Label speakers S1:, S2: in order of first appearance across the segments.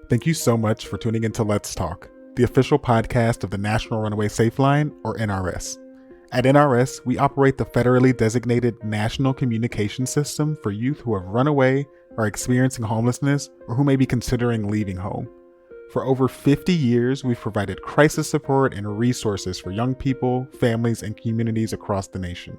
S1: Thank you so much for tuning into Let's Talk, the official podcast of the National Runaway Safeline, or NRS. At NRS, we operate the federally designated national communication system for youth who have run away, are experiencing homelessness, or who may be considering leaving home. For over 50 years, we've provided crisis support and resources for young people, families, and communities across the nation.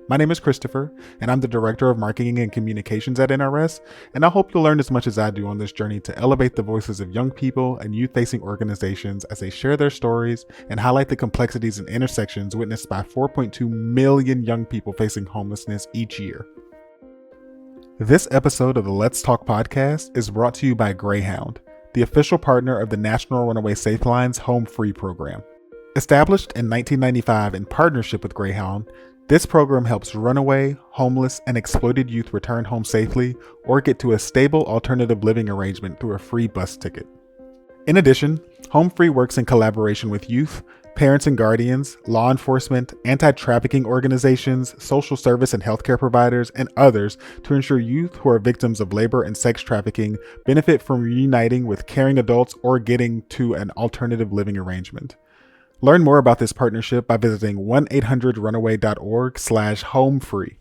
S1: My name is Christopher, and I'm the Director of Marketing and Communications at NRS, and I hope you'll learn as much as I do on this journey to elevate the voices of young people and youth-facing organizations as they share their stories and highlight the complexities and intersections witnessed by 4.2 million young people facing homelessness each year. This episode of the Let's Talk podcast is brought to you by Greyhound, the official partner of the National Runaway Safeline's Home Free program. Established in 1995 in partnership with Greyhound, this program helps runaway, homeless, and exploited youth return home safely or get to a stable alternative living arrangement through a free bus ticket. In addition, Home Free works in collaboration with youth, parents and guardians, law enforcement, anti-trafficking organizations, social service and healthcare providers, and others to ensure youth who are victims of labor and sex trafficking benefit from reuniting with caring adults or getting to an alternative living arrangement. Learn more about this partnership by visiting 1-800-runaway.org/homefree.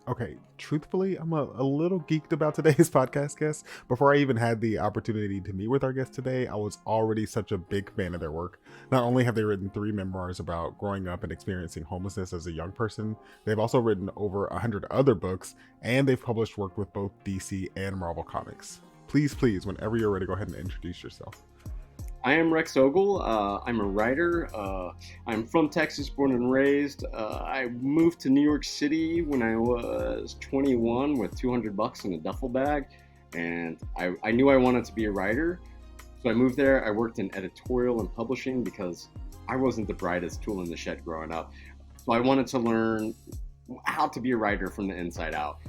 S1: Okay, truthfully, I'm a little geeked about today's podcast guest. Before I even had the opportunity to meet with our guest today, I was already such a big fan of their work. Not only have they written 3 memoirs about growing up and experiencing homelessness as a young person, they've also written over 100 other books, and they've published work with both DC and Marvel Comics. Please, whenever you're ready, go ahead and introduce yourself.
S2: I am Rex Ogle. I'm a writer. I'm from Texas, born and raised. I moved to New York City when I was 21 with $200 in a duffel bag, and I knew I wanted to be a writer. So I moved there. I worked in editorial and publishing because I wasn't the brightest tool in the shed growing up. So I wanted to learn how to be a writer from the inside out.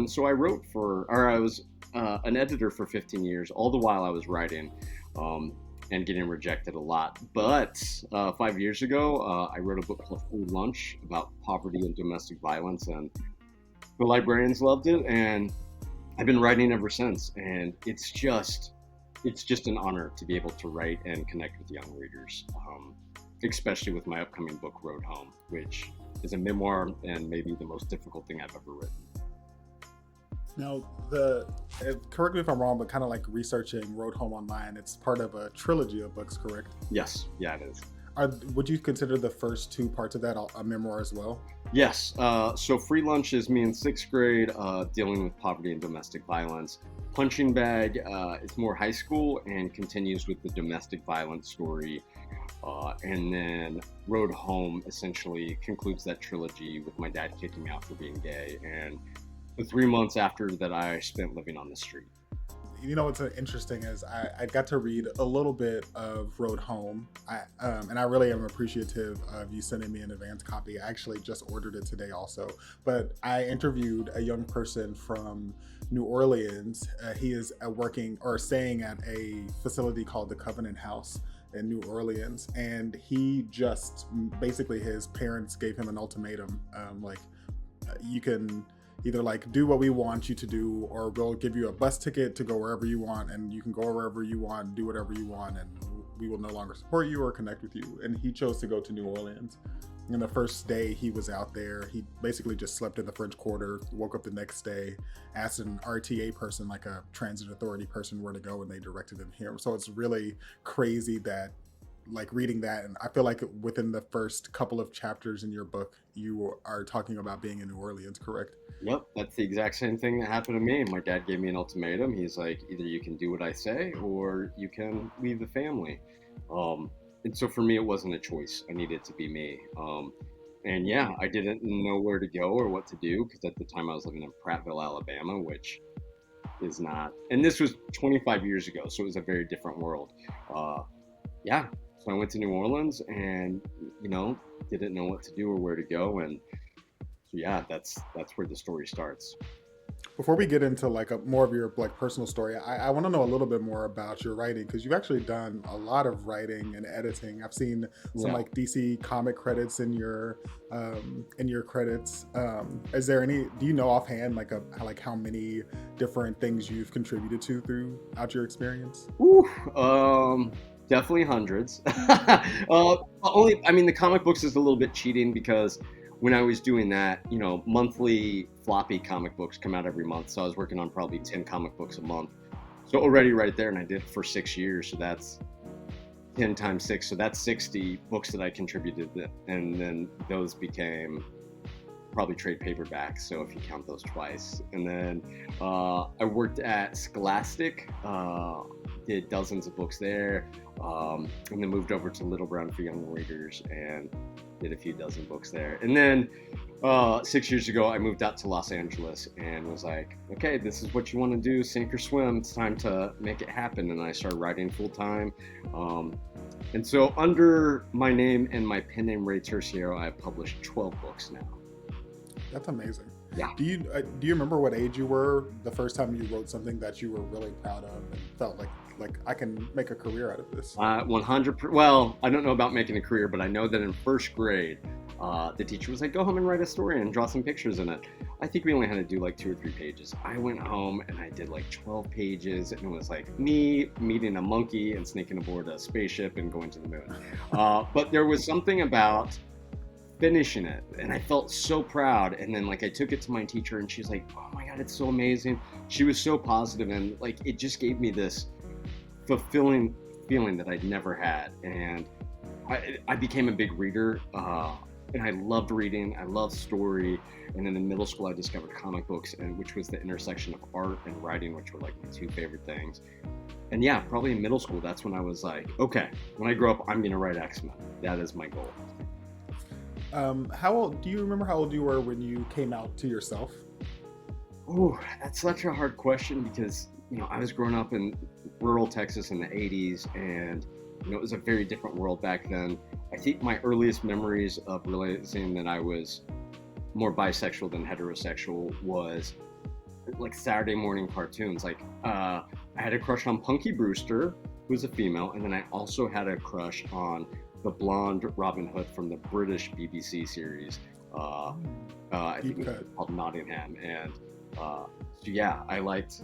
S2: So I I was an editor for 15 years, all the while I was writing and getting rejected a lot. But 5 years ago, I wrote a book called Free Lunch about poverty and domestic violence, and the librarians loved it, and I've been writing ever since. And it's just an honor to be able to write and connect with young readers, especially with my upcoming book, Road Home, which is a memoir and maybe the most difficult thing I've ever written.
S1: Now, correct me if I'm wrong, but kind of like researching Road Home online, it's part of a trilogy of books, correct?
S2: Yes, yeah, it is.
S1: Would you consider the first 2 parts of that a memoir as well?
S2: Yes. So Free Lunch is me in 6th grade dealing with poverty and domestic violence. Punching Bag is more high school and continues with the domestic violence story. And then Road Home essentially concludes that trilogy with my dad kicking me out for being gay, and the 3 months after that I spent living on the street.
S1: You know what's interesting is I got to read a little bit of Road Home, and I really am appreciative of you sending me an advance copy. I actually just ordered it today also, but I interviewed a young person from New Orleans. He is staying at a facility called the Covenant House in New Orleans, and he just basically, his parents gave him an ultimatum, you can either do what we want you to do, or we'll give you a bus ticket to go wherever you want, and you can go wherever you want, do whatever you want, and we will no longer support you or connect with you. And he chose to go to New Orleans. And the first day he was out there, he basically just slept in the French Quarter, woke up the next day, asked an RTA person, like a transit authority person, where to go, and they directed him here. So it's really crazy that, reading that, and I feel like within the first couple of chapters in your book, you are talking about being in New Orleans, correct?
S2: Yep, that's the exact same thing that happened to me. My dad gave me an ultimatum. He's like, either you can do what I say or you can leave the family. And so for me, it wasn't a choice. I needed to be me. And yeah, I didn't know where to go or what to do, because at the time I was living in Prattville, Alabama, which is not, and this was 25 years ago, so it was a very different world. So I went to New Orleans and, didn't know what to do or where to go. And so, yeah, that's where the story starts.
S1: Before we get into like more of your like personal story, I want to know a little bit more about your writing because you've actually done a lot of writing and editing. I've seen some
S2: Yeah.
S1: like DC comic credits in your credits. Is there any? Do you know offhand like how many different things you've contributed to throughout your experience?
S2: Ooh, definitely hundreds. Only, I mean, the comic books is a little bit cheating because when I was doing that, monthly floppy comic books come out every month. So I was working on probably 10 comic books a month. So already right there, and I did it for 6 years. So that's 10 times six. So that's 60 books that I contributed. And then those became probably trade paperbacks, so if you count those twice. And then I worked at Scholastic, did dozens of books there, and then moved over to Little Brown for Young Readers and did a few dozen books there. And then 6 years ago, I moved out to Los Angeles and was like, okay, this is what you want to do, sink or swim. It's time to make it happen. And I started writing full time. And so under my name and my pen name, Ray Terciero, I've published 12 books now.
S1: That's amazing.
S2: Yeah.
S1: Do you remember what age you were the first time you wrote something that you were really proud of and felt like I can make a career out of this?
S2: 100. Well, I don't know about making a career, but I know that in first grade, the teacher was like, "Go home and write a story and draw some pictures in it." I think we only had to do like 2 or 3 pages. I went home and I did like 12 pages, and it was like me meeting a monkey and sneaking aboard a spaceship and going to the moon. But there was something about finishing it and I felt so proud. And then like I took it to my teacher and she's like, "Oh my god, it's so amazing." She was so positive and like it just gave me this fulfilling feeling that I'd never had. And I became a big reader, and I loved reading. I loved story. And then in middle school I discovered comic books, and which was the intersection of art and writing, which were like my 2 favorite things. And yeah, probably in middle school, that's when I was like, okay, when I grow up, I'm gonna write X-Men. That is my goal.
S1: Do you remember how old you were when you came out to yourself?
S2: Oh, that's such a hard question because, I was growing up in rural Texas in the 80s, and, it was a very different world back then. I think my earliest memories of realizing that I was more bisexual than heterosexual was like Saturday morning cartoons. Like, I had a crush on Punky Brewster, who was a female, and then I also had a crush on the blonde Robin Hood from the British BBC series. I think it was called Nottingham. And so yeah, I liked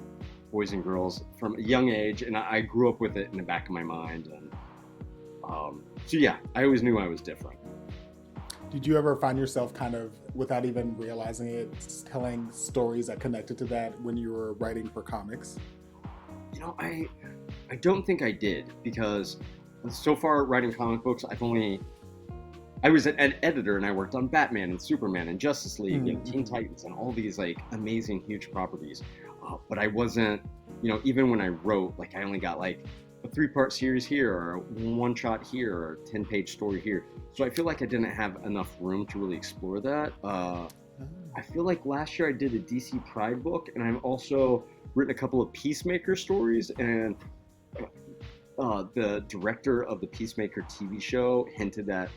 S2: boys and girls from a young age, and I grew up with it in the back of my mind. And so yeah, I always knew I was different.
S1: Did you ever find yourself kind of, without even realizing it, telling stories that connected to that when you were writing for comics?
S2: I don't think I did, because so far writing comic books, I was an editor and I worked on Batman and Superman and Justice League and Teen Titans and all these like amazing huge properties. But I wasn't, even when I wrote, like I only got like a 3-part series here or a 1-shot here or a 10-page story here. So I feel like I didn't have enough room to really explore that. I feel like last year I did a DC Pride book, and I've also written a couple of Peacemaker stories, and the director of the Peacemaker TV show hinted that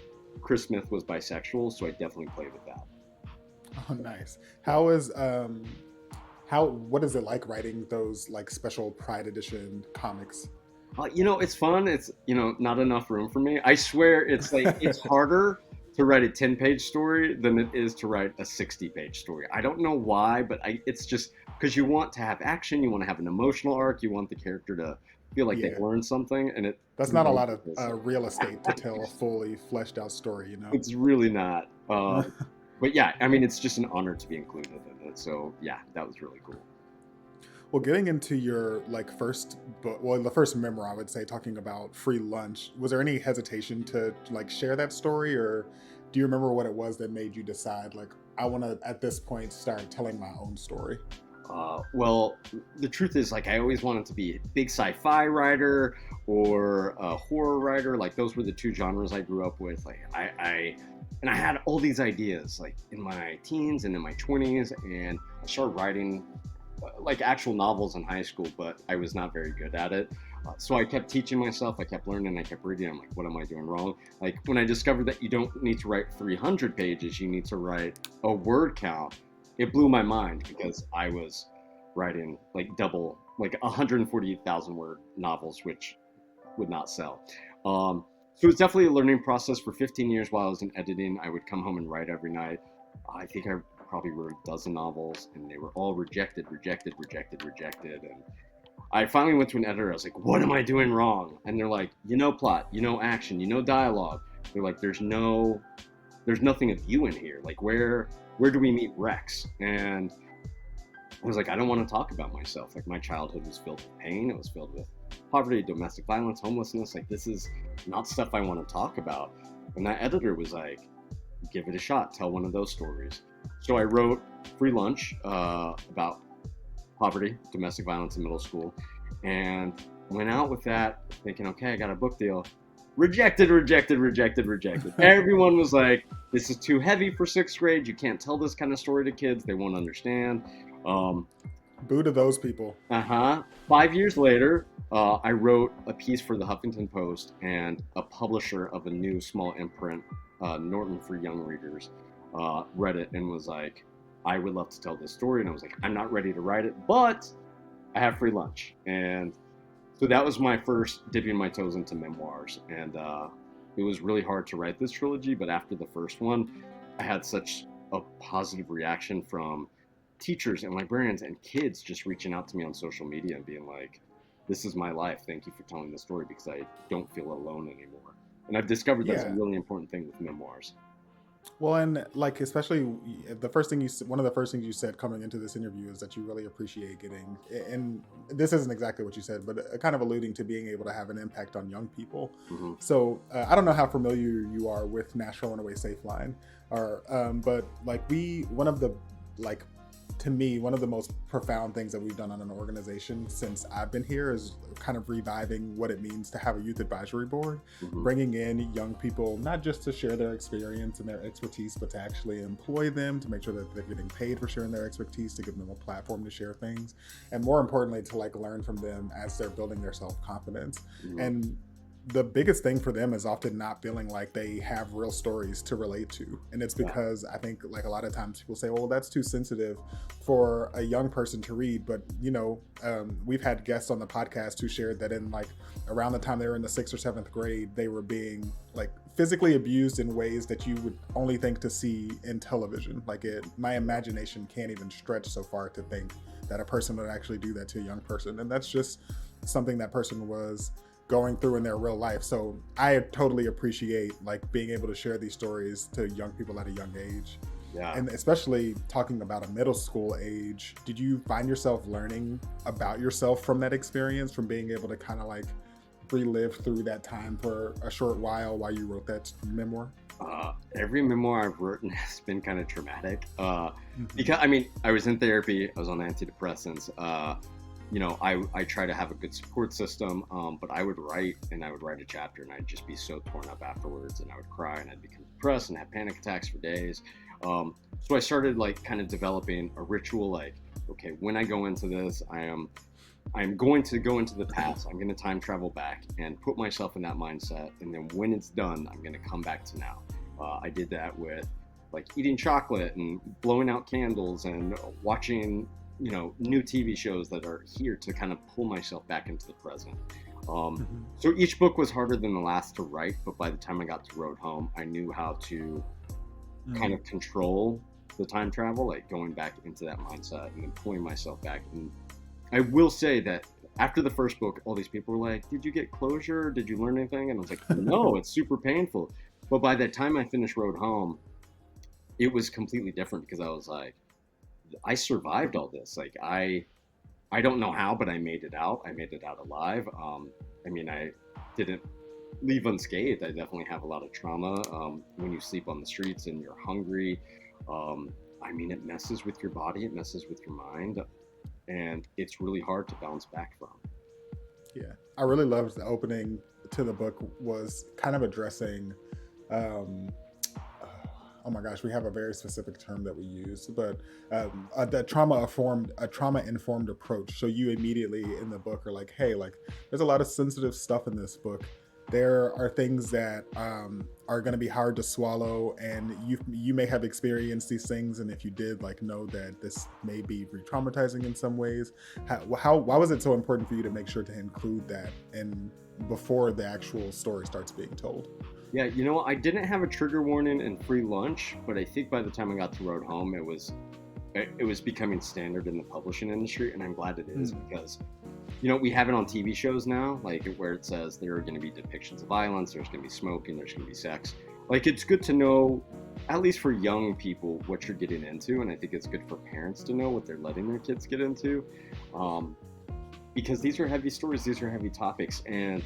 S2: Chris Smith was bisexual, so I definitely played with that.
S1: Oh, nice. What is it like writing those like special Pride Edition comics?
S2: It's fun. It's, not enough room for me. I swear it's like, it's harder to write a 10-page story than it is to write a 60-page story. I don't know why, but it's just because you want to have action, you want to have an emotional arc, you want the character to feel like they learned something, and
S1: that's not a lot of real estate to tell a fully fleshed out story,
S2: It's really not. But yeah, I mean, it's just an honor to be included in it. So yeah, that was really cool.
S1: Well, getting into your like first book, well, the first memoir, I would say, talking about free lunch, was there any hesitation to like share that story, or do you remember what it was that made you decide like I want to at this point start telling my own story?
S2: Well, the truth is, like, I always wanted to be a big sci-fi writer or a horror writer. Like, those were the 2 genres I grew up with. Like, I had all these ideas, like, in my teens and in my 20s, and I started writing, like, actual novels in high school, but I was not very good at it. So I kept teaching myself, I kept learning, I kept reading. I'm like, what am I doing wrong? Like, when I discovered that you don't need to write 300 pages, you need to write a word count, it blew my mind, because I was writing like 148,000 word novels, which would not sell. So it's definitely a learning process. For 15 years while I was in editing, I would come home and write every night. I think I probably wrote a dozen novels, and they were all rejected. And I finally went to an editor. I was like, what am I doing wrong? And they're like, plot, action, dialogue. They're like, there's nothing of you in here. Like, where do we meet Rex? And I was like, I don't want to talk about myself. Like, my childhood was filled with pain. It was filled with poverty, domestic violence, homelessness. Like, this is not stuff I want to talk about. And that editor was like, give it a shot. Tell one of those stories. So I wrote Free Lunch about poverty, domestic violence in middle school, and went out with that thinking, okay, I got a book deal. Rejected. Everyone was like, this is too heavy for sixth grade. You can't tell this kind of story to kids. They won't understand.
S1: Boo to those people.
S2: 5 years later, I wrote a piece for the Huffington Post, and a publisher of a new small imprint, Norton for Young Readers, read it and was like, I would love to tell this story. And I was like, I'm not ready to write it, but I have free lunch. And so that was my first dipping my toes into memoirs. And it was really hard to write this trilogy, but after the first one, I had such a positive reaction from teachers and librarians and kids just reaching out to me on social media and being like, this is my life. Thank you for telling this story, because I don't feel alone anymore. And I've discovered that's a really important thing with memoirs.
S1: Well, and like, especially one of the first things you said coming into this interview is that you really appreciate getting, and this isn't exactly what you said, but kind of alluding to being able to have an impact on young people.
S2: Mm-hmm.
S1: So I don't know how familiar you are with National Runaway Safeline, but like to me, one of the most profound things that we've done on an organization since I've been here is kind of reviving what it means to have a youth advisory board, bringing in young people, not just to share their experience and their expertise, but to actually employ them, to make sure that they're getting paid for sharing their expertise, to give them a platform to share things. And more importantly, to like learn from them as they're building their self-confidence. And the biggest thing for them is often not feeling like they have real stories to relate to. And it's because I think like a lot of times people say, well, that's too sensitive for a young person to read. But, we've had guests on the podcast who shared that in like around the time they were in the 6th or 7th grade, they were being like physically abused in ways that you would only think to see in television. Like my imagination can't even stretch so far to think that a person would actually do that to a young person. And that's just something that person was going through in their real life. So I totally appreciate like being able to share these stories to young people at a young age. Yeah. And especially talking about a middle school age, did you find yourself learning about yourself from that experience, from being able to kind of like relive through that time for a short while you wrote that memoir?
S2: Every memoir I've written has been kind of traumatic. Because I was in therapy, I was on antidepressants. I try to have a good support system, but I would write a chapter and I'd just be so torn up afterwards, and I would cry and I'd become depressed and have panic attacks for days. So I started like kind of developing a ritual, like, okay, when I go into this, I'm going to go into the past. I'm going to time travel back and put myself in that mindset. And then when it's done, I'm going to come back to now. I did that with like eating chocolate and blowing out candles and watching new TV shows that are here to kind of pull myself back into the present. So each book was harder than the last to write, but by the time I got to Road Home, I knew how to kind of control the time travel, like going back into that mindset and then pulling myself back. And I will say that after the first book, all these people were like, did you get closure? Did you learn anything? And I was like, no, it's super painful. But by the time I finished Road Home, it was completely different, because I was like, I survived all this. Like I don't know how, but I made it out. I made it out alive. I didn't leave unscathed. I definitely have a lot of trauma. When you sleep on the streets and you're hungry, it messes with your body. It messes with your mind, and it's really hard to bounce back from.
S1: Yeah, I really loved the opening to the book was kind of addressing. Oh my gosh, we have a very specific term that we use, but the trauma-informed approach. So you immediately in the book are like, hey, like there's a lot of sensitive stuff in this book. there are things that are going to be hard to swallow, and you may have experienced these things, and if you did, like, know that this may be re-traumatizing in some ways. Why was it so important for you to make sure to include that and before the actual story starts being told?
S2: Yeah, I didn't have a trigger warning and free lunch, but I think by the time I got to Road Home, it was becoming standard in the publishing industry, and I'm glad it is because we have it on TV shows now, like where it says there are going to be depictions of violence, there's going to be smoking, there's going to be sex. Like, it's good to know, at least for young people, what you're getting into, and I think it's good for parents to know what they're letting their kids get into, because these are heavy stories, these are heavy topics, and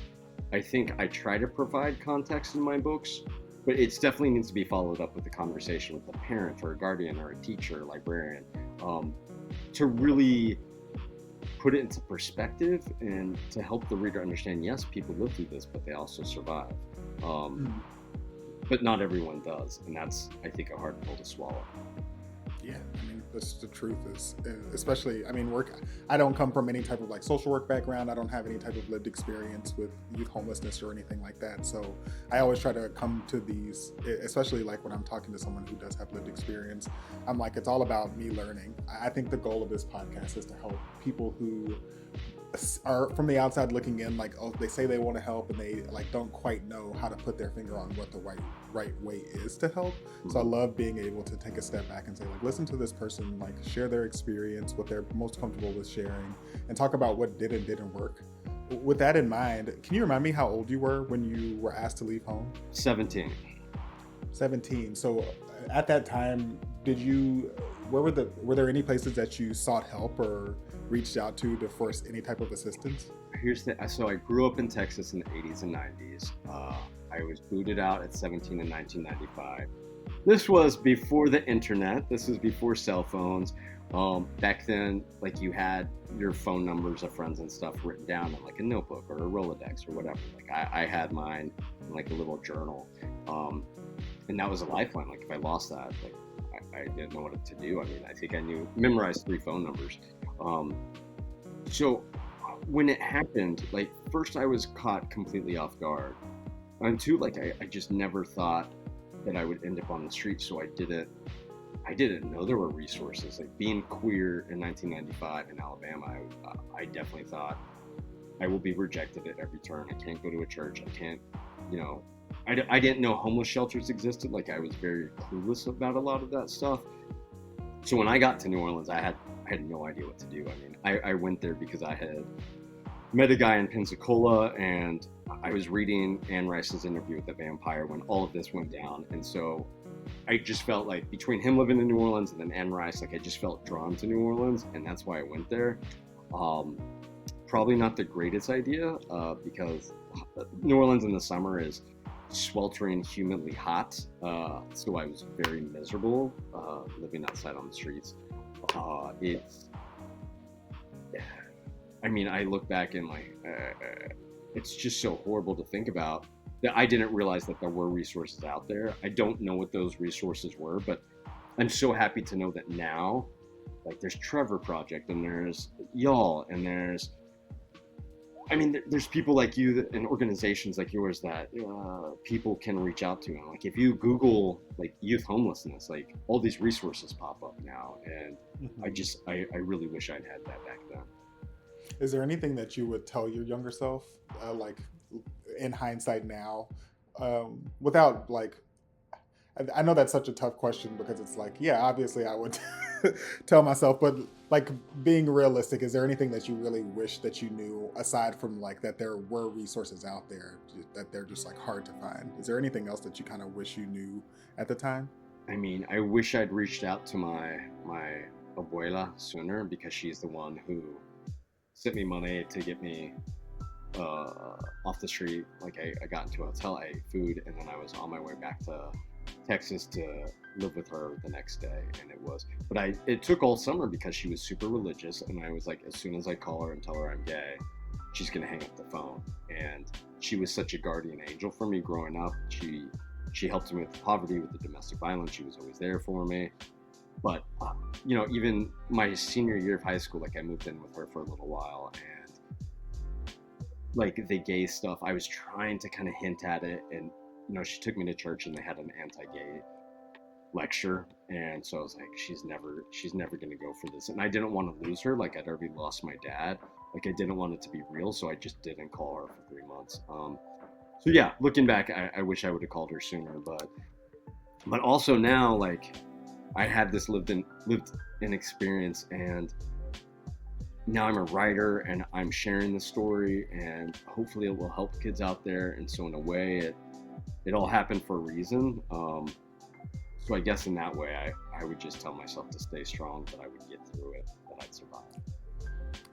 S2: I think I try to provide context in my books, but it definitely needs to be followed up with a conversation with a parent or a guardian or a teacher, librarian, to really put it into perspective and to help the reader understand, yes, people live through this, but they also survive. But not everyone does, and that's, I think, a hard pill to swallow.
S1: Yeah, I mean, the truth is, especially, I mean, I don't come from any type of like social work background. I don't have any type of lived experience with youth homelessness or anything like that. So I always try to come to these, especially like when I'm talking to someone who does have lived experience, I'm like, it's all about me learning. I think the goal of this podcast is to help people who are from the outside looking in, like, oh, they say they want to help and they like don't quite know how to put their finger on what the right way is to help. So I love being able to take a step back and say, like, listen to this person, like, share their experience, what they're most comfortable with sharing, and talk about what did and didn't work. With that in mind, can you remind me how old you were when you were asked to leave home?
S2: 17.
S1: 17. So at that time, were there any places that you sought help or reached out to for any type of assistance?
S2: So I grew up in Texas in the 80s and 90s. I was booted out at 17 in 1995. This was before the internet. This was before cell phones. Back then, like, you had your phone numbers of friends and stuff written down in like a notebook or a Rolodex or whatever. Like, I had mine in like a little journal. And that was a lifeline. Like, if I lost that, like, I didn't know what to do. I mean, I think I memorized 3 phone numbers. So when it happened, like, first I was caught completely off guard. And 2, like, I just never thought that I would end up on the street. So I didn't know there were resources. Like, being queer in 1995 in Alabama, I definitely thought I will be rejected at every turn. I can't go to a church. I can't, I didn't know homeless shelters existed. Like, I was very clueless about a lot of that stuff. So when I got to New Orleans, I had no idea what to do. I mean, I went there because I had met a guy in Pensacola, and I was reading Anne Rice's interview with the vampire when all of this went down. And so I just felt like, between him living in New Orleans and then Anne Rice, like, I just felt drawn to New Orleans, and that's why I went there. Probably not the greatest idea, because New Orleans in the summer is sweltering, humidly hot. So I was very miserable living outside on the streets. I mean, I look back and, like, it's just so horrible to think about that I didn't realize that there were resources out there. I don't know what those resources were, but I'm so happy to know that now, like, there's Trevor Project, and there's y'all, and there's people like you and organizations like yours that people can reach out to. And, like, if you Google, like, youth homelessness, like, all these resources pop up now. And I really wish I'd had that back then.
S1: Is there anything that you would tell your younger self, like, in hindsight now, without, like, I know that's such a tough question because it's like, yeah, obviously I would tell myself, but, like, being realistic, is there anything that you really wish that you knew, aside from, like, that there were resources out there, that they're just, like, hard to find? Is there anything else that you kind of wish you knew at the time?
S2: I mean, I wish I'd reached out to my abuela sooner, because she's the one who sent me money to get me off the street. Like, I got into a hotel, I ate food, and then I was on my way back to Texas to live with her the next day. And it took all summer because she was super religious, and I was like, as soon as I call her and tell her I'm gay, she's gonna hang up the phone. And she was such a guardian angel for me growing up. She helped me with the poverty, with the domestic violence. She was always there for me. But even my senior year of high school, like, I moved in with her for a little while, and like the gay stuff, I was trying to kind of hint at it, and she took me to church and they had an anti-gay lecture, and so I was like, she's never gonna go for this, and I didn't want to lose her. Like, I'd already lost my dad. Like, I didn't want it to be real, so I just didn't call her for 3 months. So yeah, looking back, I wish I would have called her sooner, but also now, like, I had this lived in experience, and now I'm a writer and I'm sharing the story, and hopefully it will help kids out there. And so in a way, it all happened for a reason. So I guess in that way, I would just tell myself to stay strong, that I would get through it, that I'd survive.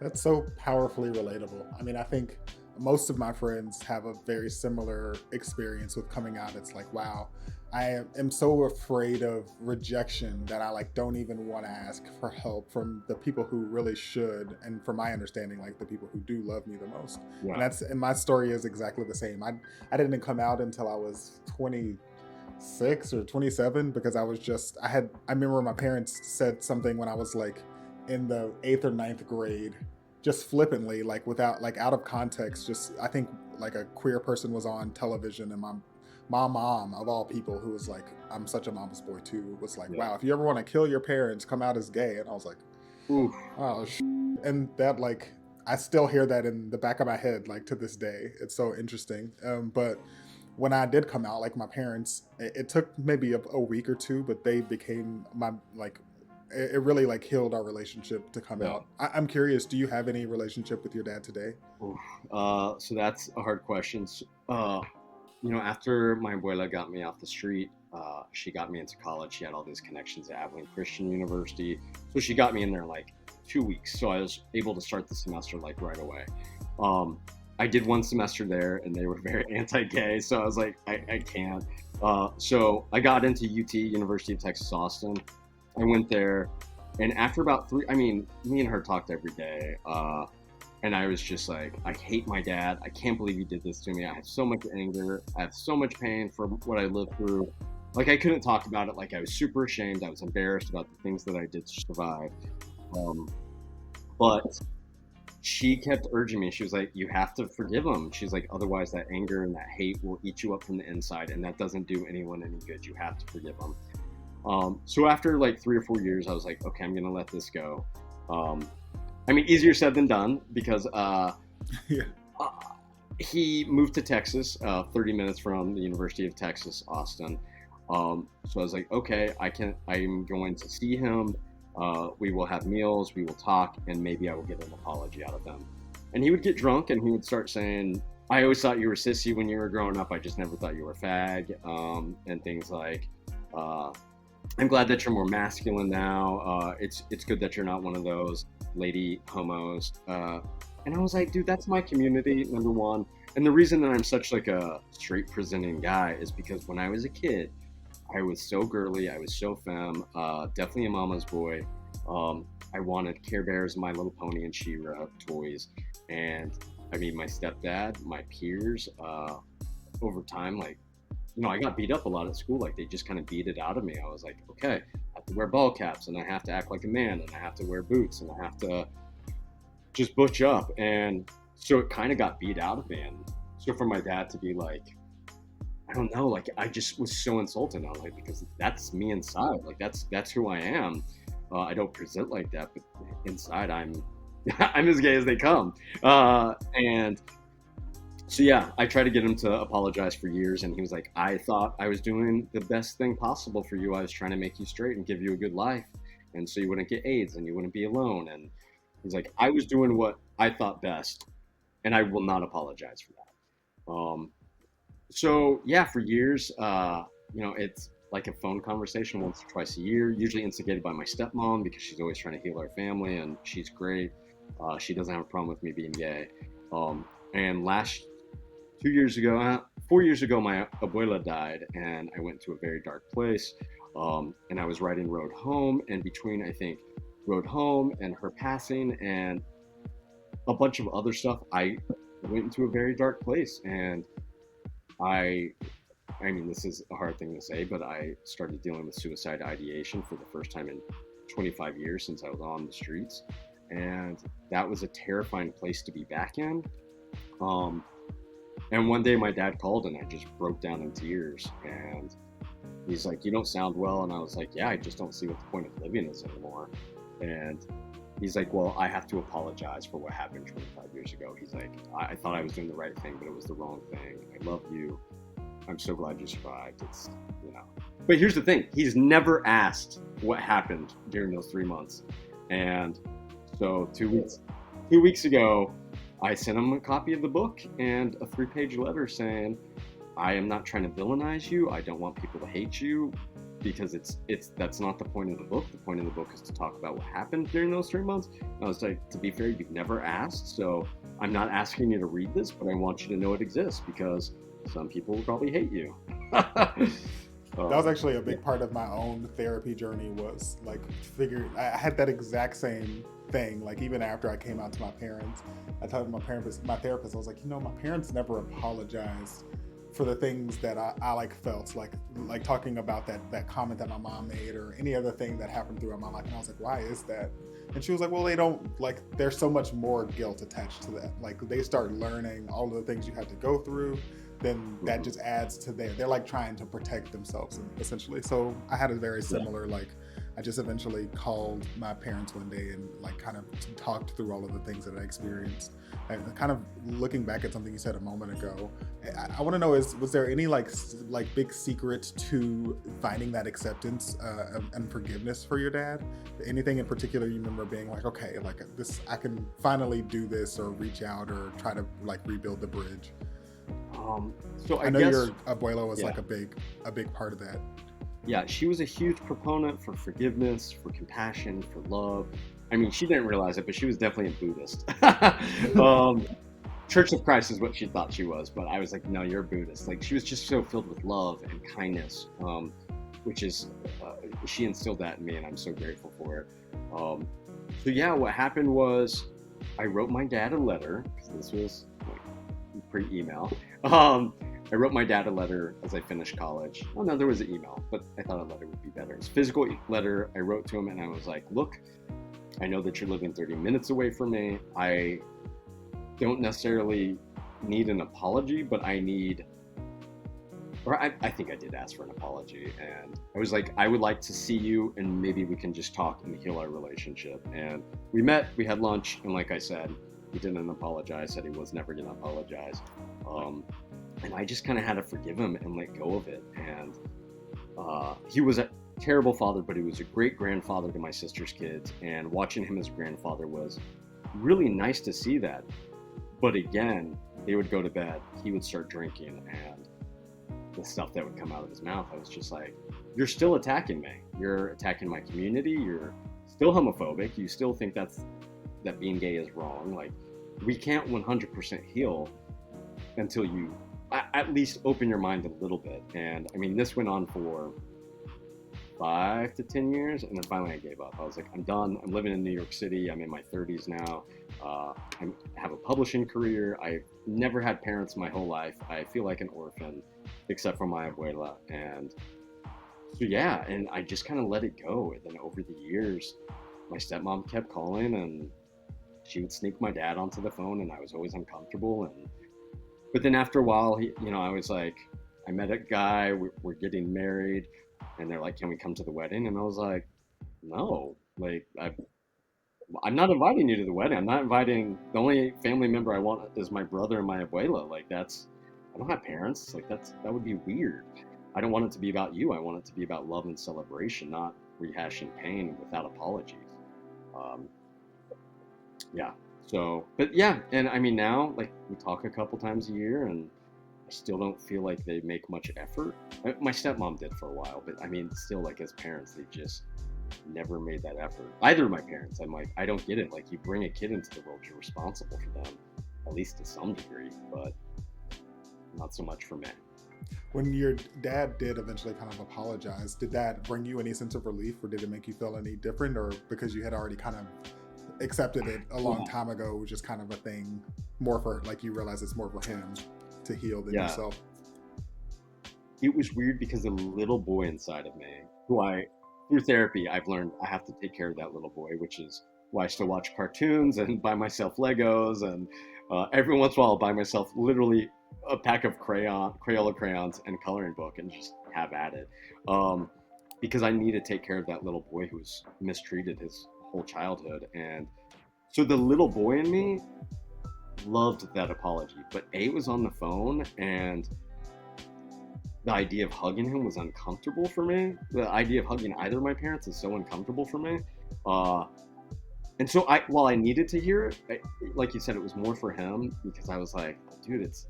S1: That's so powerfully relatable. I mean, I think most of my friends have a very similar experience with coming out. It's like, wow, I am so afraid of rejection that I like don't even want to ask for help from the people who really should. And from my understanding, like the people who do love me the most.
S2: Yeah.
S1: And my story is exactly the same. I didn't come out until I was 26 or 27, because I remember my parents said something when I was like in the 8th or 9th grade, just flippantly, like without, like, out of context. Just, I think like a queer person was on television, and my mom of all people, who was like, I'm such a mama's boy too, was like,
S2: Yeah.
S1: wow, if you ever want to kill your parents, come out as gay. And I was like,
S2: Oof.
S1: oh and that, like, I still hear that in the back of my head, like, to this day. It's so interesting. But when I did come out, like, my parents, it took maybe a week or two, but they became my, like, it really, like, healed our relationship to come
S2: Yeah.
S1: out. I'm curious, do you have any relationship with your dad today?
S2: Oof. So that's a hard question. After my abuela got me off the street, she got me into college. She had all these connections at Abilene Christian University, so she got me in there in like 2 weeks. So I was able to start the semester like right away. I did one semester there, and they were very anti-gay, so I was like, I can't. So I got into UT, University of Texas Austin. I went there, and after about me and her talked every day. And I was just like, I hate my dad. I can't believe he did this to me. I have so much anger. I have so much pain for what I lived through. Like, I couldn't talk about it. Like, I was super ashamed. I was embarrassed about the things that I did to survive. But she kept urging me. She was like, you have to forgive him. She's like, otherwise that anger and that hate will eat you up from the inside, and that doesn't do anyone any good. You have to forgive him. So after like 3 or 4 years, I was like, okay, I'm going to let this go. Easier said than done, because
S1: Yeah.
S2: he moved to Texas, 30 minutes from the University of Texas, Austin. So I was like, okay, I'm going to see him. We will have meals, we will talk, and maybe I will get an apology out of him. And he would get drunk, and he would start saying, I always thought you were sissy when you were growing up. I just never thought you were a fag, and things like, I'm glad that you're more masculine now. It's good that you're not one of those lady homos. And I was like, dude, that's my community, number one. And the reason that I'm such like a straight presenting guy is because when I was a kid, I was so girly, I was so femme, definitely a mama's boy. I wanted Care Bears, My Little Pony, and She-Ra toys. And my stepdad, my peers, over time, like, I got beat up a lot at school. Like, they just kind of beat it out of me. I was like, okay, I have to wear ball caps, and I have to act like a man, and I have to wear boots, and I have to just butch up. And so it kind of got beat out of me. And so for my dad to be like, I don't know, like, I just was so insulted. I was like, because that's me inside. Like, that's who I am. I don't present like that, but inside I'm as gay as they come. And so yeah, I tried to get him to apologize for years, and he was like, I thought I was doing the best thing possible for you. I was trying to make you straight and give you a good life, and so you wouldn't get AIDS and you wouldn't be alone. And he's like, I was doing what I thought best, and I will not apologize for that. So yeah, for years, it's like a phone conversation once or twice a year, usually instigated by my stepmom, because she's always trying to heal our family, and she's great. She doesn't have a problem with me being gay. And 4 years ago, my abuela died, and I went to a very dark place. And I was writing Road Home, and between, I think, Road Home and her passing and a bunch of other stuff, I went into a very dark place. And this is a hard thing to say, but I started dealing with suicide ideation for the first time in 25 years since I was on the streets. And that was a terrifying place to be back in. Um, and one day my dad called and I just broke down in tears. And he's like, "You don't sound well." And I was like, "Yeah, I just don't see what the point of living is anymore." And he's like, "Well, I have to apologize for what happened 25 years ago." He's like, I thought I was doing the right thing, but it was the wrong thing. I love you. I'm so glad you survived. It's, you know. But here's the thing. He's never asked what happened during those 3 months. And so 2 weeks ago, I sent him a copy of the book and a 3-page letter saying, "I am not trying to villainize you. I don't want people to hate you, because that's not the point of the book. The point of the book is to talk about what happened during those 3 months." And I was like, "To be fair, you've never asked, so I'm not asking you to read this, but I want you to know it exists because some people will probably hate you."
S1: That was actually a big part of my own therapy journey, was like figuring, I had that exact same thing. Like even after I came out to my parents, I told my therapist, I was like, my parents never apologized for the things that I like felt like talking about that comment that my mom made or any other thing that happened throughout my life. And I was like, why is that? And she was like, well, they don't, like, there's so much more guilt attached to that. Like they start learning all of the things you had to go through, then that just adds to they're like trying to protect themselves essentially. So I had a very similar, like, I just eventually called my parents one day and like kind of talked through all of the things that I experienced. And kind of looking back at something you said a moment ago, I want to know, was there any like big secret to finding that acceptance and forgiveness for your dad? Anything in particular you remember being like, okay, like this, I can finally do this, or reach out or try to like rebuild the bridge?
S2: So
S1: I know
S2: guess,
S1: your abuela was
S2: yeah.
S1: like a big part of that.
S2: Yeah, she was a huge proponent for forgiveness, for compassion, for love. I mean, she didn't realize it, but she was definitely a Buddhist. Church of Christ is what she thought she was, but I was like, no, you're a Buddhist. Like, she was just so filled with love and kindness, which is, she instilled that in me, and I'm so grateful for it. So yeah, what happened was I wrote my dad a letter, because this was like pre-email. I wrote my dad a letter as I finished college. Oh no, there was an email, but I thought a letter would be better. It's a physical letter. I wrote to him and I was like, "Look, I know that you're living 30 minutes away from me. I don't necessarily need an apology, but I need," or I think I did ask for an apology. And I was like, "I would like to see you and maybe we can just talk and heal our relationship." And we met, we had lunch, and like I said, he didn't apologize, said he was never going to apologize. And I just kind of had to forgive him and let go of it. And he was a terrible father, but he was a great grandfather to my sister's kids. And watching him as a grandfather was really nice to see that. But again, they would go to bed, he would start drinking, and the stuff that would come out of his mouth, I was just like, "You're still attacking me. You're attacking my community. You're still homophobic. You still think that being gay is wrong. Like, we can't 100% heal until you at least open your mind a little bit." And I mean, this went on for 5 to 10 years, and then finally I gave up. I was like, I'm done. I'm living in New York City. I'm in my 30s now. I have a publishing career. I've never had parents my whole life. I feel like an orphan, except for my abuela. And so yeah, and I just kind of let it go. And then over the years, my stepmom kept calling, and she would sneak my dad onto the phone, and I was always uncomfortable. But then after a while, I was like, I met a guy, we're getting married, and they're like, "Can we come to the wedding?" And I was like, "No, like, I'm not inviting you to the wedding. I'm not inviting, the only family member I want is my brother and my abuela. Like, I don't have parents. Like, that would be weird. I don't want it to be about you. I want it to be about love and celebration, not rehashing pain without apologies." Um, yeah. So, but yeah, and I mean, now, like, we talk a couple times a year, and I still don't feel like they make much effort. My stepmom did for a while, but I mean, still, like, as parents, they just never made that effort. Either of my parents, I'm like, I don't get it. Like, you bring a kid into the world, you're responsible for them, at least to some degree, but not so much for men.
S1: When your dad did eventually kind of apologize, did that bring you any sense of relief, or did it make you feel any different, or because you had already kind of accepted it a long time ago, it was just kind of a thing more for, like, you realize it's more for him to heal than yourself?
S2: It was weird because the little boy inside of me, through therapy, I've learned I have to take care of that little boy, which is why I still watch cartoons and buy myself Legos, and every once in a while I'll buy myself literally a pack of Crayola crayons and coloring book and just have at it. Because I need to take care of that little boy who was mistreated his whole childhood. And so the little boy in me loved that apology, but A was on the phone, and the idea of hugging him was uncomfortable for me. The idea of hugging either of my parents is so uncomfortable for me. Uh, and so while I needed to hear it, like you said, it was more for him, because I was like, dude, it's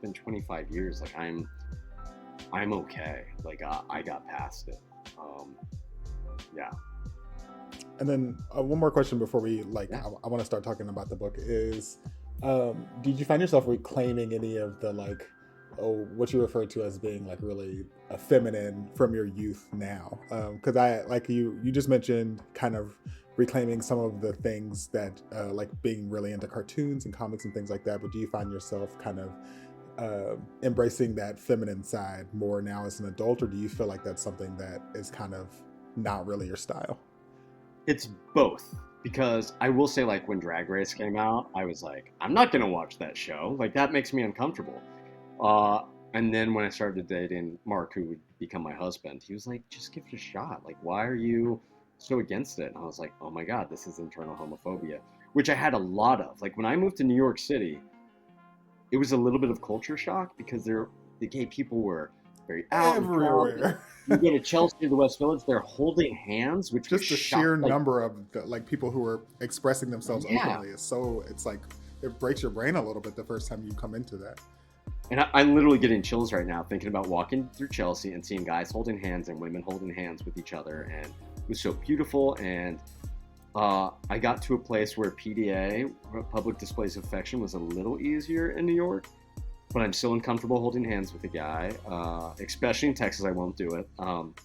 S2: been 25 years. Like I'm okay. Like I got past it. Yeah.
S1: And then one more question before we
S2: Yeah.
S1: I want to start talking about the book is, did you find yourself reclaiming any of the what you refer to as being like really feminine from your youth now? Because I like you just mentioned kind of reclaiming some of the things that like being really into cartoons and comics and things like that. But do you find yourself kind of embracing that feminine side more now as an adult, or do you feel like that's something that is kind of not really your style?
S2: It's both, because I will say, like, when Drag Race came out, I was like, I'm not gonna watch that show. Like, that makes me uncomfortable. Uh, and then when I started dating Mark, who would become my husband, he was like, just give it a shot. Like, why are you so against it? And I was like, oh my God, this is internal homophobia, which I had a lot of. Like, when I moved to New York City, it was a little bit of culture shock, because the gay people were very out and proud.
S1: Everywhere.
S2: You go to Chelsea, the West Village, they're holding hands, which was
S1: Just the sheer
S2: shocked. Like,
S1: number of like people who are expressing themselves
S2: yeah.
S1: openly is so, it's like it breaks your brain a little bit the first time you come into that.
S2: And I'm literally getting chills right now thinking about walking through Chelsea and seeing guys holding hands and women holding hands with each other. And it was so beautiful. And I got to a place where PDA, public displays of affection, was a little easier in New York. But I'm still uncomfortable holding hands with a guy, especially in Texas. I won't do it,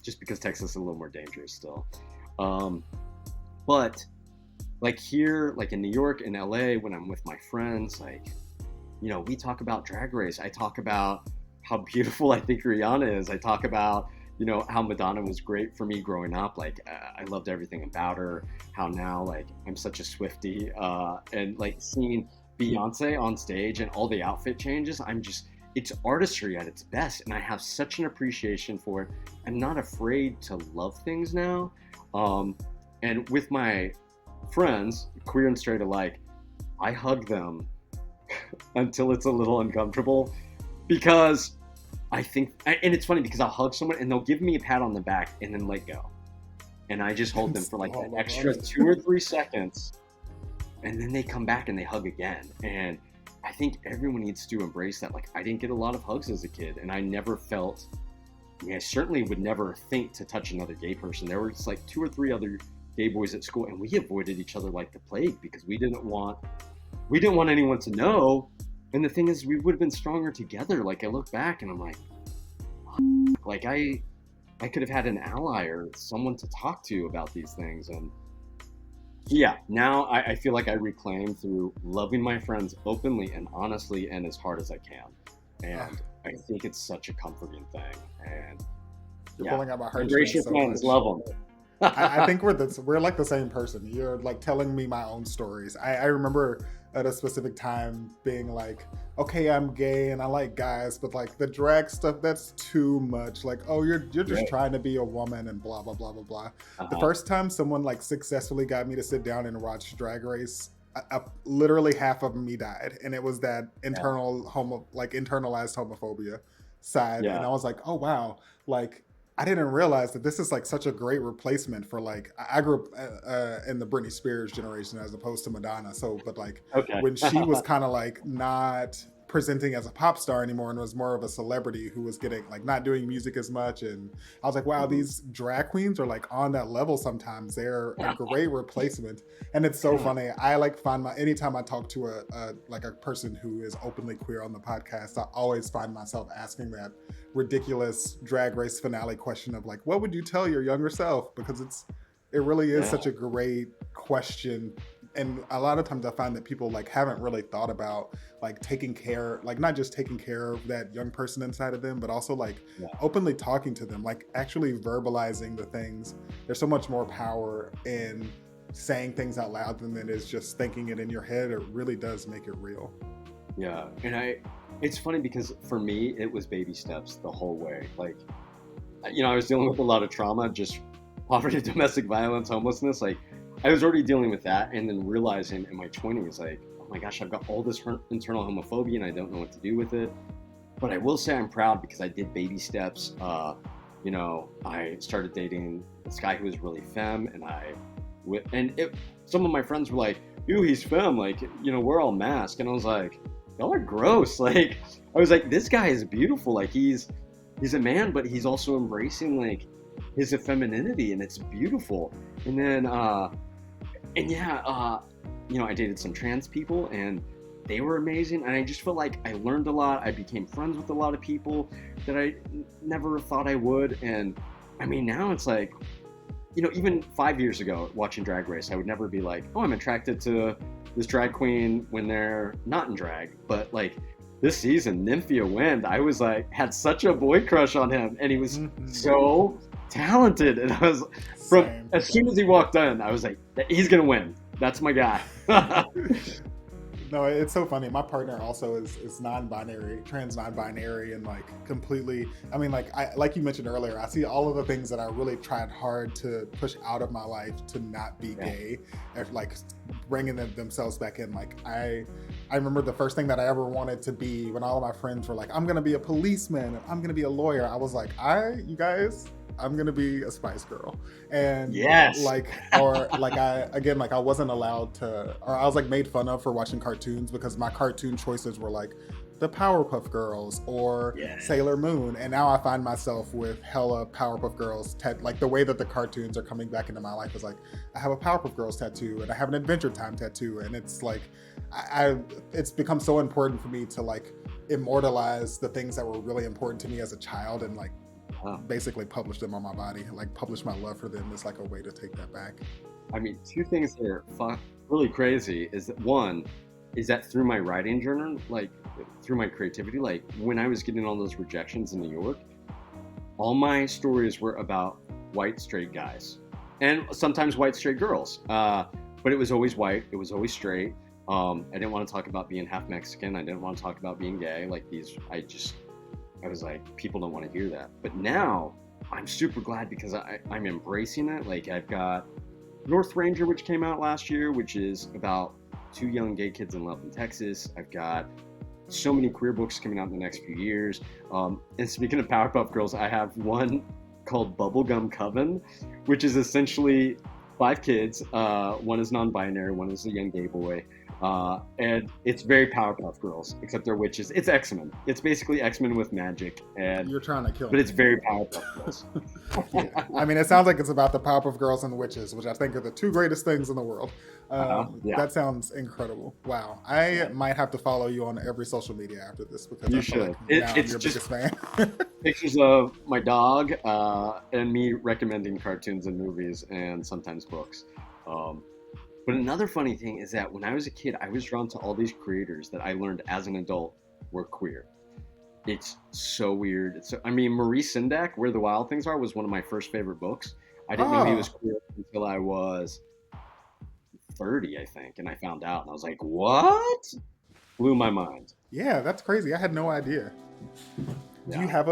S2: just because Texas is a little more dangerous still. But like here, like in New York and LA, when I'm with my friends, like, we talk about Drag Race. I talk about how beautiful I think Rihanna is. I talk about, how Madonna was great for me growing up. Like, I loved everything about her. How now, like, I'm such a Swiftie, and like seeing Beyonce on stage and all the outfit changes, it's artistry at its best, and I have such an appreciation for it. I'm not afraid to love things now. And with my friends, queer and straight alike, I hug them until it's a little uncomfortable, because I think, and it's funny because I'll hug someone and they'll give me a pat on the back and then let go. And I just hold them for like an extra 2 or 3 seconds, and then they come back and they hug again. And I think everyone needs to embrace that. Like, I didn't get a lot of hugs as a kid, and I never felt, I certainly would never think to touch another gay person. There were just like 2 or 3 other gay boys at school, and we avoided each other like the plague, because we didn't want anyone to know. And the thing is, we would have been stronger together. Like, I look back and I'm like I could have had an ally or someone to talk to about these things. And yeah, now I feel like I reclaim through loving my friends openly and honestly and as hard as I can. And I think it's such a comforting thing. And
S1: You're pulling out my heartstrings.
S2: Embrace your friends, love them.
S1: I think we're like the same person. You're like telling me my own stories. I remember at a specific time being like, okay, I'm gay and I like guys, but like the drag stuff, that's too much. Like, oh, you're just trying to be a woman and blah blah blah blah blah. The first time someone like successfully got me to sit down and watch Drag Race, literally half of me died, and it was that internalized homophobia side. And I was like, oh wow, like I didn't realize that this is like such a great replacement for like, I grew up in the Britney Spears generation as opposed to Madonna. So, but like when she was kind of like not presenting as a pop star anymore and was more of a celebrity who was getting like not doing music as much, and I was like, wow, these drag queens are like on that level sometimes. They're a great replacement. And it's so funny. I like find anytime I talk to a person who is openly queer on the podcast, I always find myself asking that ridiculous Drag Race finale question of like, what would you tell your younger self? Because it really is such a great question. And a lot of times I find that people like haven't really thought about like taking care, like not just taking care of that young person inside of them, but also like openly talking to them, like actually verbalizing the things. There's so much more power in saying things out loud than it is just thinking it in your head. It really does make it real.
S2: Yeah, and it's funny because for me, it was baby steps the whole way. Like, I was dealing with a lot of trauma, just poverty, domestic violence, homelessness. Like, I was already dealing with that, and then realizing in my 20s, like, oh my gosh, I've got all this internal homophobia, and I don't know what to do with it. But I will say I'm proud because I did baby steps. I started dating this guy who was really femme, some of my friends were like, "Ew, he's femme," like, we're all masked, and I was like, y'all are gross. Like, I was like, this guy is beautiful. Like, he's a man, but he's also embracing like his femininity, and it's beautiful. And then, I dated some trans people, and they were amazing. And I just felt like I learned a lot. I became friends with a lot of people that I never thought I would. And I mean, now it's like, even 5 years ago watching Drag Race, I would never be like, oh, I'm attracted to this drag queen when they're not in drag. But like this season, Nymphia Wind, I was like, had such a boy crush on him, and he was so talented. And I was as soon as he walked in, I was like, he's gonna win. That's my guy.
S1: No, it's so funny. My partner also is non-binary, trans non-binary, and like completely. I mean, like you mentioned earlier, I see all of the things that I really tried hard to push out of my life to not be gay, and like bringing themselves back in. Like I remember the first thing that I ever wanted to be when all of my friends were like, "I'm gonna be a policeman, and I'm gonna be a lawyer." I was like, you guys. I'm gonna be a Spice Girl, and I wasn't allowed to, or I was like made fun of for watching cartoons because my cartoon choices were like the Powerpuff Girls or Sailor Moon, and now I find myself with hella Powerpuff Girls. Like the way that the cartoons are coming back into my life is like I have a Powerpuff Girls tattoo and I have an Adventure Time tattoo, and it's like it's become so important for me to like immortalize the things that were really important to me as a child and like basically publish them on my body, like publish my love for them is like a way to take that back.
S2: I mean, two things that are really crazy is that one is that through my writing journal, like through my creativity, like when I was getting all those rejections in New York, all my stories were about white straight guys and sometimes white straight girls, but it was always white, it was always straight. I didn't want to talk about being half Mexican, I didn't want to talk about being gay. Like I was like, people don't want to hear that. But now I'm super glad because I'm embracing it. Like I've got North Ranger, which came out last year, which is about two young gay kids in love in Texas. I've got so many queer books coming out in the next few years. And speaking of Powerpuff Girls, I have one called Bubblegum Coven, which is essentially 5 kids. One is non-binary, one is a young gay boy. And it's very Powerpuff Girls, except they're witches. It's X-Men. It's basically X-Men with magic. And
S1: you're trying to kill
S2: but
S1: me.
S2: It's very Powerpuff Girls.
S1: Yeah. I mean, it sounds like it's about the Powerpuff Girls and witches, which I think are the 2 greatest things in the world. That sounds incredible. Wow. I might have to follow you on every social media after this because
S2: you
S1: I feel
S2: should.
S1: Like now
S2: It's
S1: your
S2: just
S1: biggest fan.
S2: pictures of my dog and me recommending cartoons and movies and sometimes books. But another funny thing is that when I was a kid, I was drawn to all these creators that I learned as an adult were queer. It's so weird. Maurice Sendak, Where the Wild Things Are, was one of my first favorite books. I didn't know he was queer until I was 30, I think, and I found out, and I was like, what? Blew my mind.
S1: Yeah, that's crazy. I had no idea.
S2: Yeah.
S1: Do you have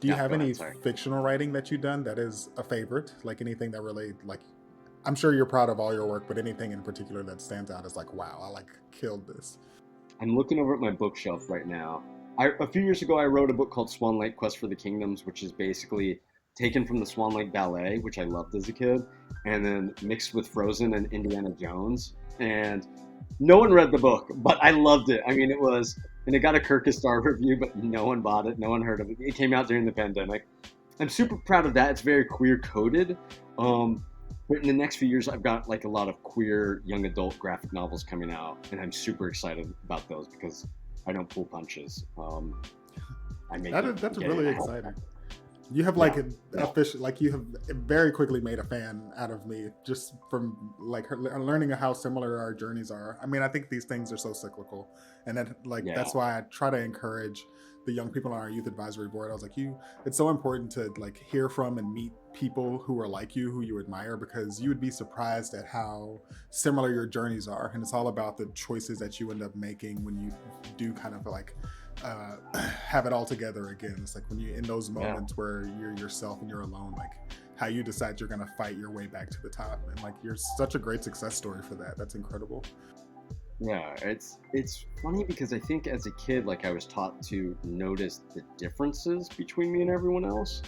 S1: Do you have any fictional writing that you've done that is a favorite? Like anything that really like I'm sure you're proud of all your work, but anything in particular that stands out as like, wow, I like killed this.
S2: I'm looking over at my bookshelf right now. A few years ago, I wrote a book called Swan Lake Quest for the Kingdoms, which is basically taken from the Swan Lake Ballet, which I loved as a kid, and then mixed with Frozen and Indiana Jones. And no one read the book, but I loved it. I mean, and it got a Kirkus Star review, but no one bought it. No one heard of it. It came out during the pandemic. I'm super proud of that. It's very queer coded. But in the next few years, I've got like a lot of queer young adult graphic novels coming out, and I'm super excited about those because I don't pull punches.
S1: That's really exciting. You have like you have very quickly made a fan out of me just from like learning how similar our journeys are. I mean, I think these things are so cyclical, and that's why I try to encourage the young people on our youth advisory board, I was like, it's so important to like hear from and meet people who are like you, who you admire, because you would be surprised at how similar your journeys are. And it's all about the choices that you end up making when you do kind of like have it all together again. It's like when you in those moments where you're yourself and you're alone, like how you decide you're going to fight your way back to the top. And like you're such a great success story for that. That's incredible.
S2: Yeah, it's funny because I think as a kid, like I was taught to notice the differences between me and everyone else,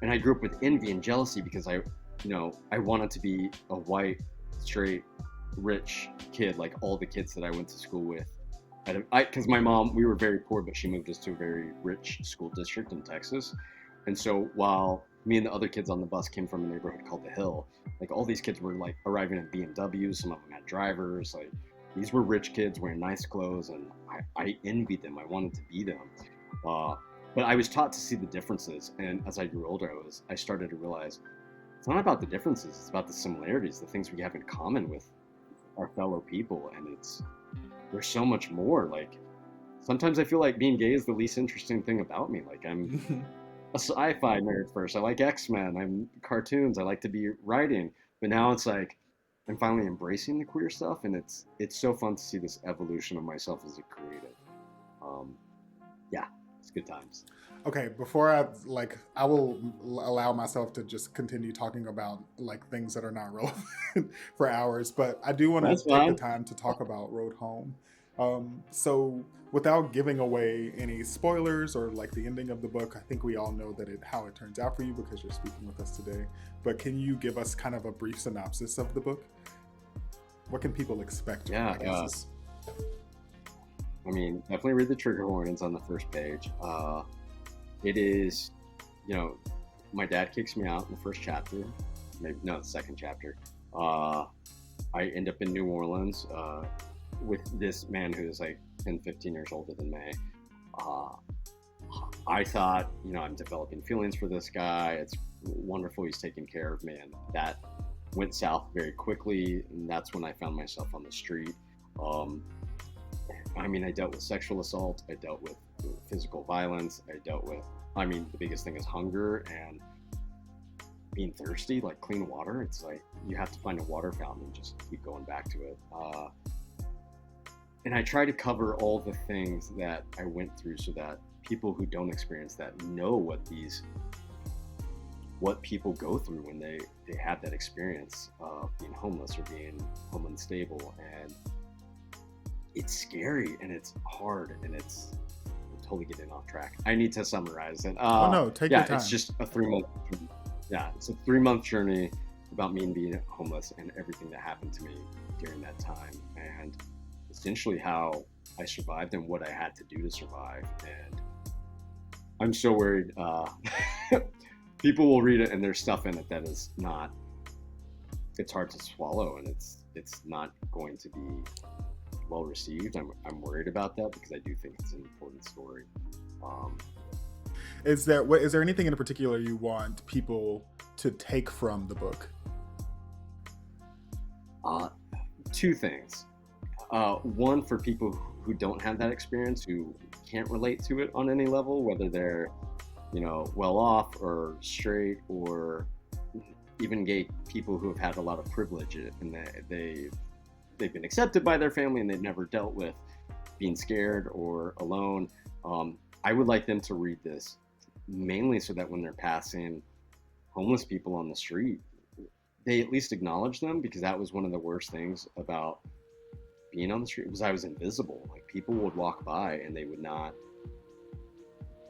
S2: and I grew up with envy and jealousy because I wanted to be a white, straight, rich kid like all the kids that I went to school with. Because my mom, we were very poor, but she moved us to a very rich school district in Texas, and so while me and the other kids on the bus came from a neighborhood called the Hill, like all these kids were like arriving in BMWs, some of them had drivers, like. These were rich kids wearing nice clothes, and I envied them. I wanted to be them. But I was taught to see the differences, and as I grew older, I started to realize it's not about the differences, it's about the similarities, the things we have in common with our fellow people, and there's so much more. Like, sometimes I feel like being gay is the least interesting thing about me. Like, I'm a sci-fi nerd first. I like X-Men, I'm cartoons, I like to be writing, but now it's like, I'm finally embracing the queer stuff, and it's so fun to see this evolution of myself as a creative. Yeah, it's good times.
S1: Okay, before I will allow myself to just continue talking about like things that are not relevant for hours, but I do want to take the time to talk about Road Home. So without giving away any spoilers or like the ending of the book, I think we all know how it turns out for you because you're speaking with us today. But can you give us kind of a brief synopsis of the book? What can people expect?
S2: Yeah, I mean, definitely read the trigger warnings on the first page. It is, my dad kicks me out in the first chapter, maybe no, the second chapter. I end up in New Orleans with this man who is like 10, 15 years older than me. I thought, I'm developing feelings for this guy. It's wonderful. He's taking care of me. And that went south very quickly. And that's when I found myself on the street. I mean, I dealt with sexual assault. I dealt with physical violence. The biggest thing is hunger and being thirsty, like clean water. It's like you have to find a water fountain and just keep going back to it. And I try to cover all the things that I went through so that people who don't experience that know what people go through when they have that experience of being homeless or being home unstable. And it's scary and it's hard and I'm totally getting off track. I need to summarize it.
S1: Take your time.
S2: It's just a 3-month. It's a 3-month journey about me being homeless and everything that happened to me during that time, and essentially how I survived and what I had to do to survive. And I'm so worried people will read it and there's stuff in it that is not. It's hard to swallow, and it's not going to be well received. I'm worried about that because I do think it's an important story.
S1: Is there anything in particular you want people to take from the book?
S2: 2 things. One, for people who don't have that experience, who can't relate to it on any level, whether they're, well off or straight or even gay people who have had a lot of privilege and they've been accepted by their family and they've never dealt with being scared or alone. I would like them to read this mainly so that when they're passing homeless people on the street, they at least acknowledge them, because that was one of the worst things about being on the street, was I was invisible. Like, people would walk by and they would not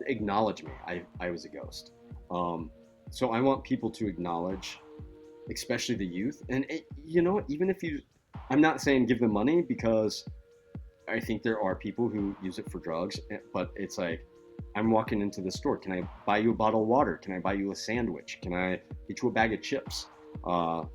S2: acknowledge me. I was a ghost. So I want people to acknowledge, especially the youth. And even if I'm not saying give them money, because I think there are people who use it for drugs, but it's like, I'm walking into the store. Can I buy you a bottle of water? Can I buy you a sandwich? Can I get you a bag of chips? Or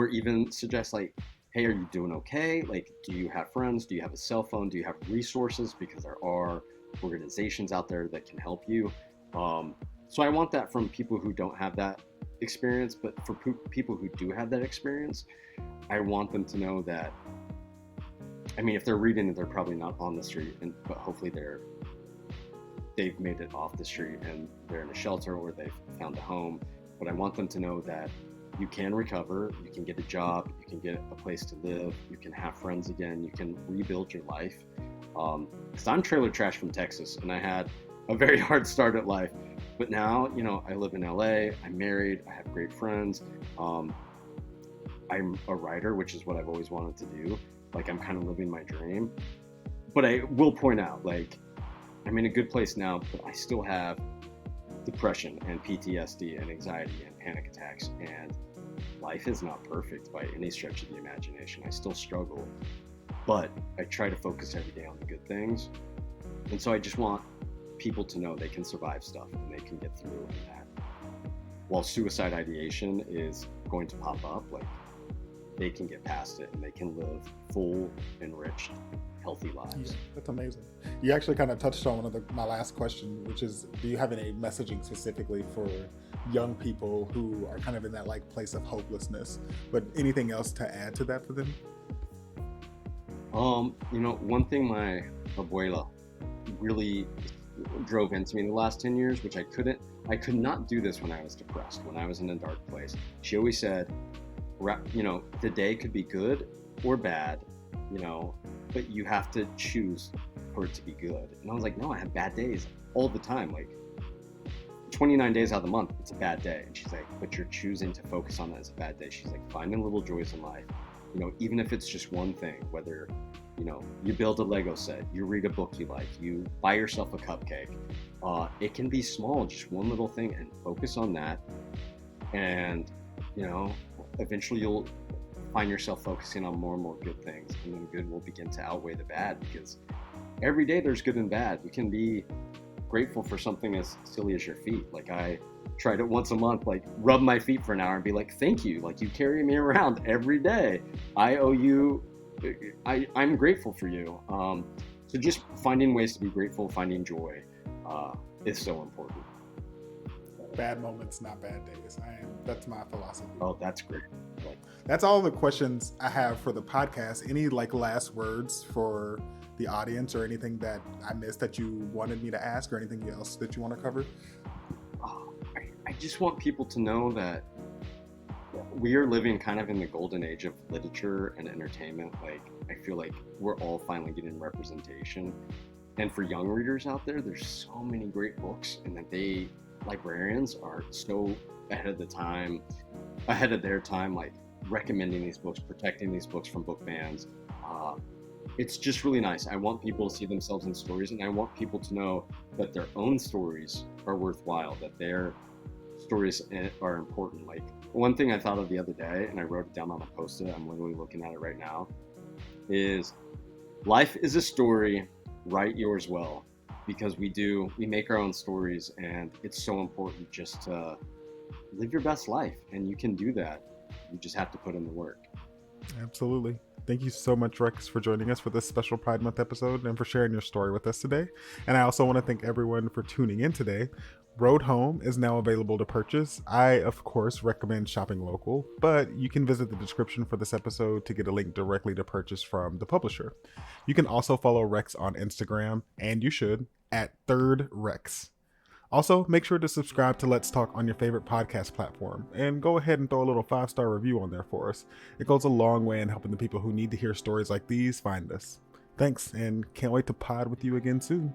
S2: even suggest like, hey, are you doing okay? Like, do you have friends? Do you have a cell phone? Do you have resources? Because there are organizations out there that can help you. So I want that from people who don't have that experience, but for people who do have that experience, I want them to know that, if they're reading it, they're probably not on the street, but hopefully they're they've made it off the street and they're in a shelter or they've found a home. But I want them to know that you can recover, you can get a job, you can get a place to live, you can have friends again, you can rebuild your life. Because I'm trailer trash from Texas, and I had a very hard start at life. But now, I live in LA, I'm married, I have great friends. I'm a writer, which is what I've always wanted to do. Like, I'm kind of living my dream. But I will point out, like, I'm in a good place now, but I still have depression and PTSD and anxiety and panic attacks, and life is not perfect by any stretch of the imagination. I still struggle, but I try to focus every day on the good things. And so I just want people to know they can survive stuff and they can get through that. While suicide ideation is going to pop up, like, they can get past it and they can live full, enriched, healthy lives.
S1: Yeah, that's amazing. You actually kind of touched on one of my last question, which is, do you have any messaging specifically for young people who are kind of in that like place of hopelessness, but anything else to add to that for them?
S2: One thing my abuela really drove into me in the last 10 years, which I could not do this when I was depressed, when I was in a dark place. She always said, the day could be good or bad, but you have to choose for it to be good. And I was like, no, I have bad days all the time. Like 29 days out of the month, it's a bad day. And she's like, but you're choosing to focus on that as a bad day. She's like, finding little joys in life, even if it's just one thing, whether, you build a Lego set, you read a book you like, you buy yourself a cupcake. It can be small, just one little thing, and focus on that. And, eventually you'll find yourself focusing on more and more good things, and then good will begin to outweigh the bad, because every day there's good and bad. You can be grateful for something as silly as your feet. Like, I try to once a month, like, rub my feet for an hour and be like, thank you, like, you carry me around every day, I owe you, I'm grateful for you. So just finding ways to be grateful, finding joy is so important.
S1: Bad moments, not bad days. That's my philosophy.
S2: Oh, that's great.
S1: That's all the questions I have for the podcast. Any like last words for the audience, or anything that I missed that you wanted me to ask, or anything else that you want to cover?
S2: I just want people to know that we are living kind of in the golden age of literature and entertainment. Like, I feel like we're all finally getting representation. And for young readers out there, there's so many great books, and that librarians are so ahead of their time, like recommending these books, protecting these books from book bans. It's just really nice. I want people to see themselves in stories, and I want people to know that their own stories are worthwhile, that their stories are important. Like, one thing I thought of the other day, and I wrote it down on a post-it, I'm literally looking at it right now, is life is a story, write yours well. Because we make our own stories, and it's so important just to live your best life, and you can do that. You just have to put in the work. Absolutely.
S1: Thank you so much, Rex, for joining us for this special Pride Month episode and for sharing your story with us today. And I also want to thank everyone for tuning in today. Road Home is now available to purchase. I, of course, recommend shopping local, but you can visit the description for this episode to get a link directly to purchase from the publisher. You can also follow Rex on Instagram, and you should, at Third Rex. Also, make sure to subscribe to Let's Talk on your favorite podcast platform, and go ahead and throw a little 5-star review on there for us. It goes a long way in helping the people who need to hear stories like these find us. Thanks, and can't wait to pod with you again soon.